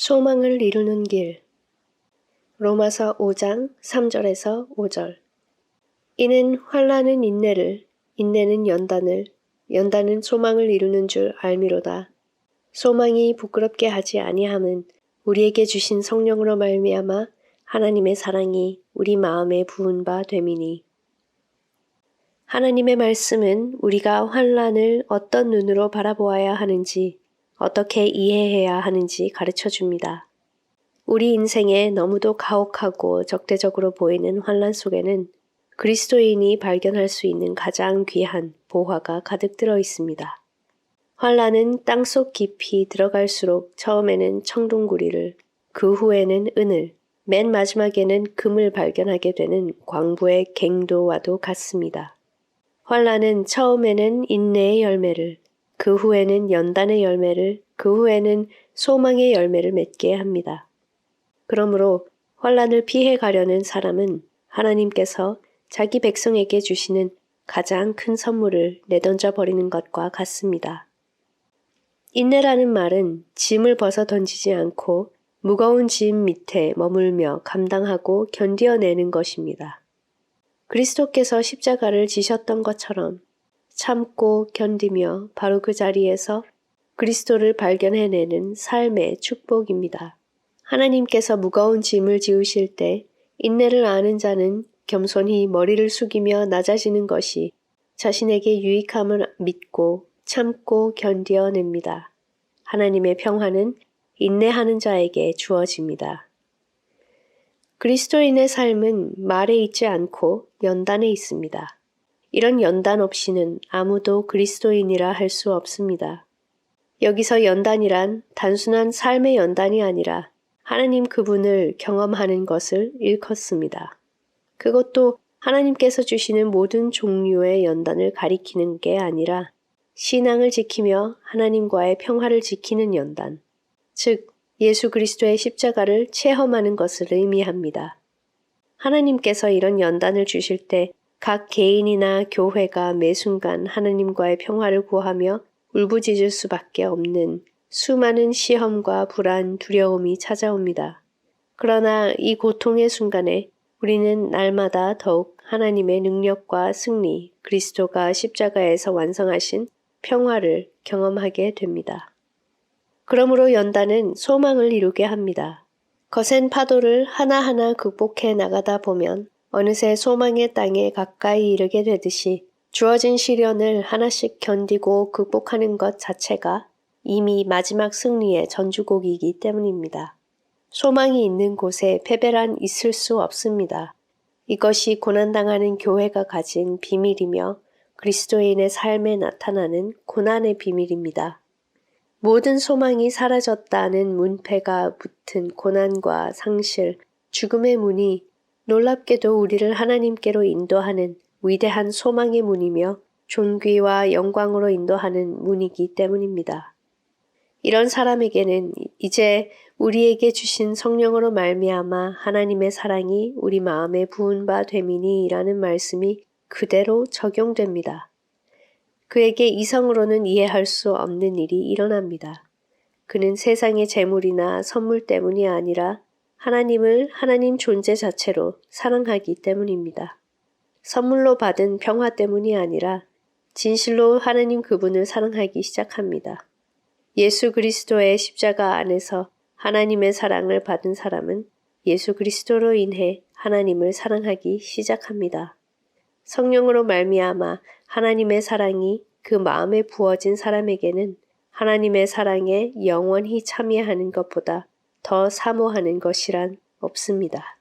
소망을 이루는 길. 로마서 5장 3절에서 5절. 이는 환난은 인내를, 인내는 연단을, 연단은 소망을 이루는 줄 알미로다. 소망이 부끄럽게 하지 아니함은 우리에게 주신 성령으로 말미암아 하나님의 사랑이 우리 마음에 부은 바 됨이니. 하나님의 말씀은 우리가 환난을 어떤 눈으로 바라보아야 하는지, 어떻게 이해해야 하는지 가르쳐 줍니다. 우리 인생에 너무도 가혹하고 적대적으로 보이는 환난 속에는 그리스도인이 발견할 수 있는 가장 귀한 보화가 가득 들어 있습니다. 환난은 땅속 깊이 들어갈수록 처음에는 청동구리를, 그 후에는 은을, 맨 마지막에는 금을 발견하게 되는 광부의 갱도와도 같습니다. 환난은 처음에는 인내의 열매를, 그 후에는 연단의 열매를, 그 후에는 소망의 열매를 맺게 합니다. 그러므로 환난을 피해 가려는 사람은 하나님께서 자기 백성에게 주시는 가장 큰 선물을 내던져 버리는 것과 같습니다. 인내라는 말은 짐을 벗어 던지지 않고 무거운 짐 밑에 머물며 감당하고 견디어내는 것입니다. 그리스도께서 십자가를 지셨던 것처럼 참고 견디며 바로 그 자리에서 그리스도를 발견해내는 삶의 축복입니다. 하나님께서 무거운 짐을 지우실 때 인내를 아는 자는 겸손히 머리를 숙이며 낮아지는 것이 자신에게 유익함을 믿고 참고 견디어냅니다. 하나님의 평화는 인내하는 자에게 주어집니다. 그리스도인의 삶은 말에 있지 않고 연단에 있습니다. 이런 연단 없이는 아무도 그리스도인이라 할 수 없습니다. 여기서 연단이란 단순한 삶의 연단이 아니라 하나님 그분을 경험하는 것을 일컫습니다. 그것도 하나님께서 주시는 모든 종류의 연단을 가리키는 게 아니라 신앙을 지키며 하나님과의 평화를 지키는 연단, 즉 예수 그리스도의 십자가를 체험하는 것을 의미합니다. 하나님께서 이런 연단을 주실 때 각 개인이나 교회가 매 순간 하나님과의 평화를 구하며 울부짖을 수밖에 없는 수많은 시험과 불안, 두려움이 찾아옵니다. 그러나 이 고통의 순간에 우리는 날마다 더욱 하나님의 능력과 승리, 그리스도가 십자가에서 완성하신 평화를 경험하게 됩니다. 그러므로 연단은 소망을 이루게 합니다. 거센 파도를 하나하나 극복해 나가다 보면 어느새 소망의 땅에 가까이 이르게 되듯이 주어진 시련을 하나씩 견디고 극복하는 것 자체가 이미 마지막 승리의 전주곡이기 때문입니다. 소망이 있는 곳에 패배란 있을 수 없습니다. 이것이 고난당하는 교회가 가진 비밀이며 그리스도인의 삶에 나타나는 고난의 비밀입니다. 모든 소망이 사라졌다는 문패가 붙은 고난과 상실, 죽음의 문이 놀랍게도 우리를 하나님께로 인도하는 위대한 소망의 문이며 존귀와 영광으로 인도하는 문이기 때문입니다. 이런 사람에게는 이제 우리에게 주신 성령으로 말미암아 하나님의 사랑이 우리 마음에 부은 바 됨이니라는 말씀이 그대로 적용됩니다. 그에게 이성으로는 이해할 수 없는 일이 일어납니다. 그는 세상의 재물이나 선물 때문이 아니라 하나님을 하나님 존재 자체로 사랑하기 때문입니다. 선물로 받은 평화 때문이 아니라 진실로 하나님 그분을 사랑하기 시작합니다. 예수 그리스도의 십자가 안에서 하나님의 사랑을 받은 사람은 예수 그리스도로 인해 하나님을 사랑하기 시작합니다. 성령으로 말미암아 하나님의 사랑이 그 마음에 부어진 사람에게는 하나님의 사랑에 영원히 참여하는 것보다 더 사모하는 것이란 없습니다.